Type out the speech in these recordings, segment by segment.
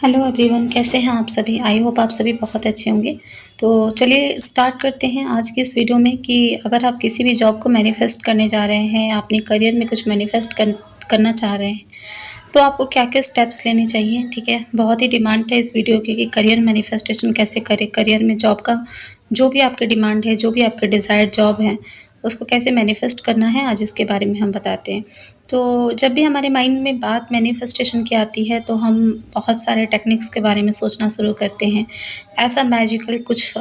Hello everyone, कैसे हैं आप सभी। आई होप आप सभी बहुत अच्छे होंगे। तो चलिए स्टार्ट करते हैं आज की इस वीडियो में कि अगर आप किसी भी जॉब को मैनिफेस्ट करने जा रहे हैं, अपने करियर में कुछ मैनिफेस्ट करना चाह रहे हैं, तो आपको क्या क्या स्टेप्स लेने चाहिए। ठीक है, बहुत ही डिमांड था इस वीडियो की कि करियर मैनिफेस्टेशन कैसे करें, करियर में जॉब का जो भी आपके डिमांड है, जो भी आपके डिज़ायर्ड जॉब है, उसको कैसे मैनिफेस्ट करना है, आज इसके बारे में हम बताते हैं। तो जब भी हमारे माइंड में बात मैनिफेस्टेशन की आती है तो हम बहुत सारे टेक्निक्स के बारे में सोचना शुरू करते हैं। ऐसा मैजिकल कुछ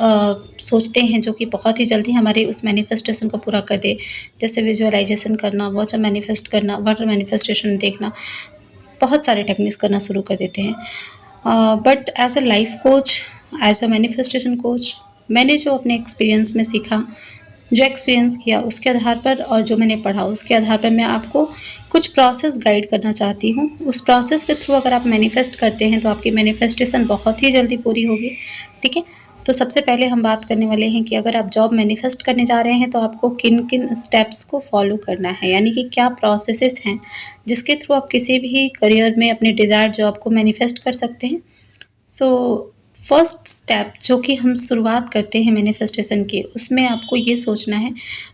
सोचते हैं जो कि बहुत ही जल्दी हमारे उस मैनिफेस्टेशन को पूरा कर दे। जैसे विजुअलाइजेशन करना, वाटर मैनिफेस्ट करना, वाटर मैनिफेस्टेशन देखना, बहुत सारे टेक्निक्स करना शुरू कर देते हैं। But as a life coach, as a manifestation coach, मैंने जो अपने एक्सपीरियंस में सीखा, जो एक्सपीरियंस किया, उसके आधार पर और जो मैंने पढ़ा उसके आधार पर मैं आपको कुछ प्रोसेस गाइड करना चाहती हूँ। उस प्रोसेस के थ्रू अगर आप मैनिफेस्ट करते हैं तो आपकी मैनिफेस्टेशन बहुत ही जल्दी पूरी होगी। ठीक है, तो सबसे पहले हम बात करने वाले हैं कि अगर आप जॉब मैनिफेस्ट करने जा रहे हैं तो आपको किन किन स्टेप्स को फॉलो करना है, यानी कि क्या प्रोसेसेस हैं जिसके थ्रू आप किसी भी करियर में अपने डिज़ायर्ड जॉब को मैनिफेस्ट कर सकते हैं। सो फर्स्ट स्टेप जो कि हम शुरुआत करते हैं मैनिफेस्टेशन की, उसमें आपको ये सोचना है,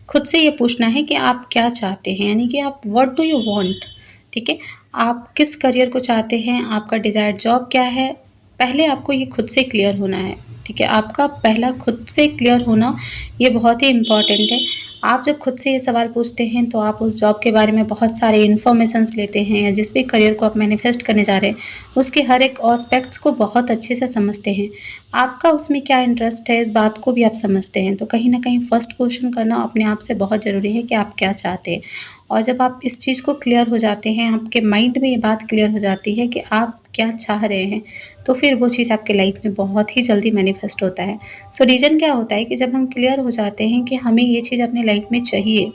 खुद से ये पूछना है कि आप क्या चाहते हैं, यानी कि आप व्हाट डू यू वांट। ठीक है, आप किस करियर को चाहते हैं, आपका डिज़ायर्ड जॉब क्या है, पहले आपको ये खुद से क्लियर होना है। ठीक है, आपका पहला खुद से क्लियर होना ये बहुत ही इम्पॉर्टेंट है। आप जब खुद से ये सवाल पूछते हैं तो आप उस जॉब के बारे में बहुत सारे इन्फॉर्मेशंस लेते हैं, या जिस भी करियर को आप मैनिफेस्ट करने जा रहे हैं उसके हर एक एस्पेक्ट्स को बहुत अच्छे से समझते हैं। आपका उसमें क्या इंटरेस्ट है, इस बात को भी आप समझते हैं। तो कहीं ना कहीं फर्स्ट क्वेश्चन करना अपने आप से बहुत ज़रूरी है कि आप क्या चाहते हैं। और जब आप इस चीज़ को क्लियर हो जाते हैं, आपके माइंड में ये बात क्लियर हो जाती है कि आप क्या चाह रहे हैं, तो फिर वो चीज़ आपके लाइफ में बहुत ही जल्दी मैनिफेस्ट होता है। सो रीज़न क्या होता है कि जब हम क्लियर हो जाते हैं कि हमें ये चीज़ अपनी लाइफ में चाहिए,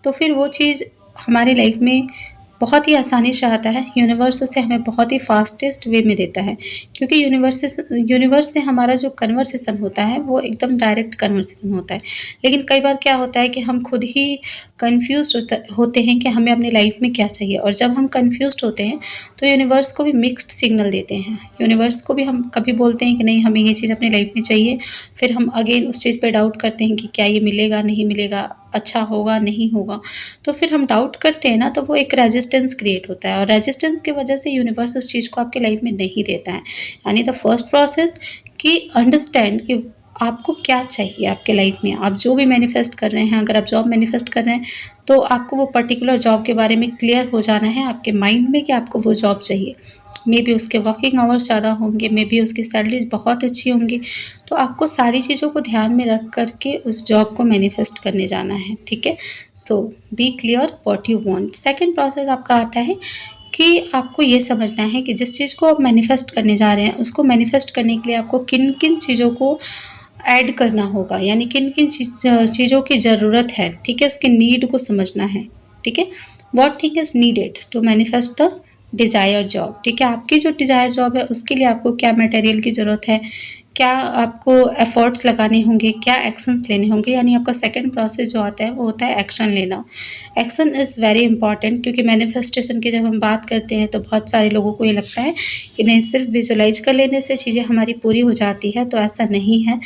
तो फिर वो चीज़ हमारी लाइफ में बहुत ही आसानी से आता है। यूनिवर्स उसे हमें बहुत ही फास्टेस्ट वे में देता है, क्योंकि यूनिवर्स से हमारा जो कन्वर्सेशन होता है वो एकदम डायरेक्ट कन्वर्सेशन होता है। लेकिन कई बार क्या होता है कि हम खुद ही कन्फ्यूज होते हैं कि हमें अपनी लाइफ में क्या चाहिए, और जब हम कन्फ्यूज होते हैं तो यूनिवर्स को भी मिक्स्ड सिग्नल देते हैं। यूनिवर्स को भी हम कभी बोलते हैं कि नहीं हमें ये चीज़ अपनी लाइफ में चाहिए, फिर हम अगेन उस चीज़ पे डाउट करते हैं कि क्या ये मिलेगा, नहीं मिलेगा, अच्छा होगा, नहीं होगा। तो फिर हम डाउट करते हैं ना, तो वो एक रेजिस्टेंस क्रिएट होता है, और रेजिस्टेंस की वजह से यूनिवर्स उस चीज़ को आपके लाइफ में नहीं देता है। यानी द फर्स्ट प्रोसेस कि अंडरस्टैंड कि आपको क्या चाहिए आपके लाइफ में। आप जो भी मैनिफेस्ट कर रहे हैं, अगर आप जॉब मैनिफेस्ट कर रहे हैं तो आपको वो पर्टिकुलर जॉब के बारे में क्लियर हो जाना है आपके माइंड में कि आपको वो जॉब चाहिए। मे बी उसके वर्किंग आवर्स ज़्यादा होंगे, मे बी उसकी सैलरीज बहुत अच्छी होंगी। तो आपको सारी चीज़ों को ध्यान में रख करके उस जॉब को मैनिफेस्ट करने जाना है। ठीक है, so be clear what you want. Second process आपका आता है कि आपको ये समझना है कि जिस चीज़ को आप मैनिफेस्ट करने जा रहे हैं उसको मैनिफेस्ट करने के लिए आपको किन किन चीज़ों को ऐड करना होगा, यानी किन किन चीज़ों की ज़रूरत है। ठीक है, उसके नीड को समझना है। ठीक है, what thing is needed to manifest the desire job. ठीक है, आपकी जो डिज़ायर जॉब है उसके लिए आपको क्या मटेरियल की ज़रूरत है, क्या आपको एफर्ट्स लगाने होंगे, क्या एक्शंस लेने होंगे। यानी आपका सेकंड प्रोसेस जो आता है वो होता है एक्शन लेना। एक्शन इज़ वेरी इंपॉर्टेंट, क्योंकि मैनिफेस्टेशन की जब हम बात करते हैं तो बहुत सारे लोगों को ये लगता है कि नहीं सिर्फ विजुलाइज कर लेने से चीज़ें हमारी पूरी हो जाती है, तो ऐसा नहीं है।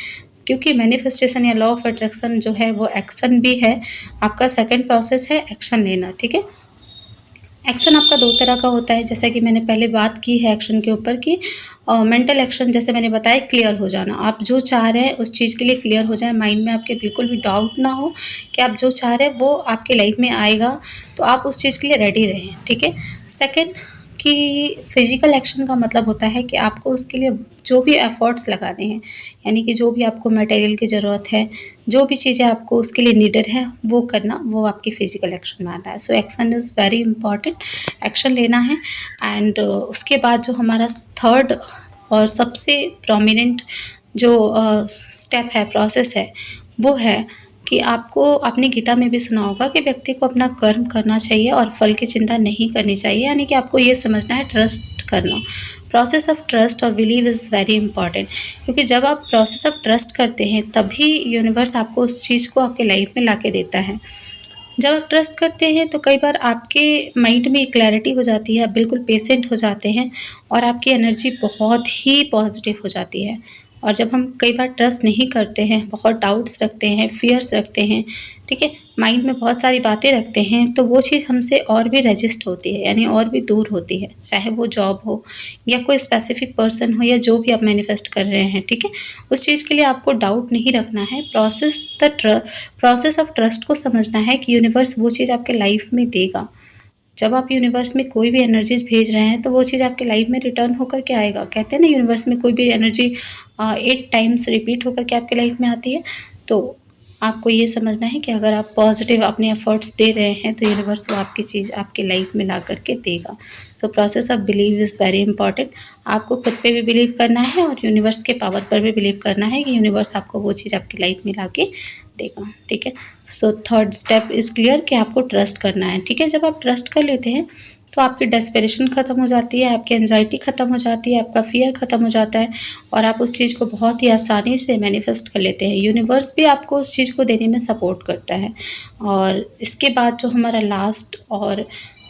क्योंकि मैनिफेस्टेशन या लॉ ऑफ अट्रैक्शन जो है वो एक्शन भी है। आपका सेकंड प्रोसेस है एक्शन लेना। ठीक है, एक्शन आपका दो तरह का होता है, जैसा कि मैंने पहले बात की है एक्शन के ऊपर कि मेंटल एक्शन, जैसे मैंने बताया क्लियर हो जाना। आप जो चाह रहे हैं उस चीज़ के लिए क्लियर हो जाए, माइंड में आपके बिल्कुल भी डाउट ना हो कि आप जो चाह रहे हैं वो आपकी लाइफ में आएगा, तो आप उस चीज़ के लिए रेडी रहें। ठीक है, सेकंड कि फिजिकल एक्शन का मतलब होता है कि आपको उसके लिए जो भी एफर्ट्स लगाने हैं, यानी कि जो भी आपको मटेरियल की ज़रूरत है, जो भी चीज़ें आपको उसके लिए नीडेड है वो करना, वो आपकी फिजिकल एक्शन में आता है। So action is very important, action लेना है। एंड उसके बाद जो हमारा थर्ड और सबसे प्रोमिनेंट जो स्टेप है, प्रोसेस है, वो है कि आपको आपने गीता में भी सुना होगा कि व्यक्ति को अपना कर्म करना चाहिए और फल की चिंता नहीं करनी चाहिए। यानी कि आपको ये समझना है ट्रस्ट करना। प्रोसेस ऑफ ट्रस्ट और बिलीव इज़ वेरी इंपॉर्टेंट, क्योंकि जब आप प्रोसेस ऑफ ट्रस्ट करते हैं तभी यूनिवर्स आपको उस चीज़ को आपके लाइफ में ला के देता है। जब आप ट्रस्ट करते हैं तो कई बार आपके माइंड में क्लैरिटी हो जाती है, आप बिल्कुल पेशेंट हो जाते हैं और आपकी एनर्जी बहुत ही पॉजिटिव हो जाती है। और जब हम कई बार ट्रस्ट नहीं करते हैं, बहुत डाउट्स रखते हैं, फ़ियर्स रखते हैं, ठीक है? माइंड में बहुत सारी बातें रखते हैं, तो वो चीज़ हमसे और भी रेजिस्ट होती है, यानी और भी दूर होती है। चाहे वो जॉब हो या कोई स्पेसिफिक पर्सन हो या जो भी आप मैनिफेस्ट कर रहे हैं, ठीक है? उस चीज़ के लिए आपको डाउट नहीं रखना है। प्रोसेस ऑफ ट्रस्ट को समझना है कि यूनिवर्स वो चीज़ आपके लाइफ में देगा। जब आप यूनिवर्स में कोई भी एनर्जीज़ भेज रहे हैं, तो वो चीज़ आपके लाइफ में रिटर्न होकर के आएगा। कहते हैं ना, यूनिवर्स में कोई भी एनर्जी 8 टाइम्स रिपीट होकर के आपके लाइफ में आती है। तो आपको ये समझना है कि अगर आप पॉजिटिव अपने एफर्ट्स दे रहे हैं, तो यूनिवर्स वो आपकी चीज़ आपके लाइफ में ला कर के देगा। So process of believe is very important. आपको खुद पे भी बिलीव करना है और यूनिवर्स के पावर पर भी बिलीव करना है कि यूनिवर्स आपको वो चीज़ आपकी लाइफ में ला के देगा, ठीक है? So third step is clear कि आपको ट्रस्ट करना है, ठीक है? जब आप ट्रस्ट कर लेते हैं, तो आपकी डेस्परेशन ख़त्म हो जाती है, आपकी एंग्जायटी ख़त्म हो जाती है, आपका फ़ियर ख़त्म हो जाता है और आप उस चीज़ को बहुत ही आसानी से मैनिफेस्ट कर लेते हैं। यूनिवर्स भी आपको उस चीज़ को देने में सपोर्ट करता है। और इसके बाद जो हमारा लास्ट और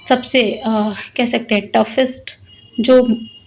सबसे कह सकते हैं टफेस्ट जो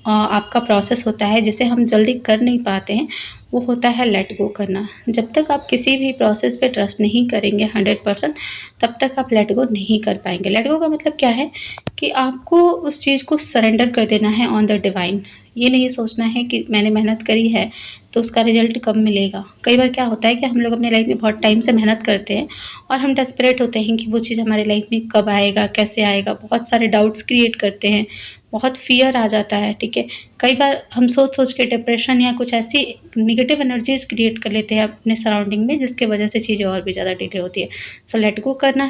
आपका प्रोसेस होता है, जिसे हम जल्दी कर नहीं पाते हैं, वो होता है लेट गो करना। जब तक आप किसी भी प्रोसेस पे ट्रस्ट नहीं करेंगे 100%, तब तक आप लेट गो नहीं कर पाएँगे। लेट गो का मतलब क्या है कि आपको उस चीज़ को सरेंडर कर देना है ऑन द डिवाइन। ये नहीं सोचना है कि मैंने मेहनत करी है, तो उसका रिज़ल्ट कब मिलेगा। कई बार क्या होता है कि हम लोग अपनी लाइफ़ में बहुत टाइम से मेहनत करते हैं और हम डेस्परेट होते हैं कि वो चीज़ हमारी लाइफ़ में कब आएगा, कैसे आएगा। बहुत सारे डाउट्स क्रिएट करते हैं, बहुत फ़ियर आ जाता है, ठीक है? कई बार हम सोच-सोच के डिप्रेशन या कुछ ऐसी नेगेटिव एनर्जीज़ क्रिएट कर लेते हैं अपने सराउंडिंग में, जिसकी वजह से चीज़ें और भी ज़्यादा डिले होती है। सो लेट गो करना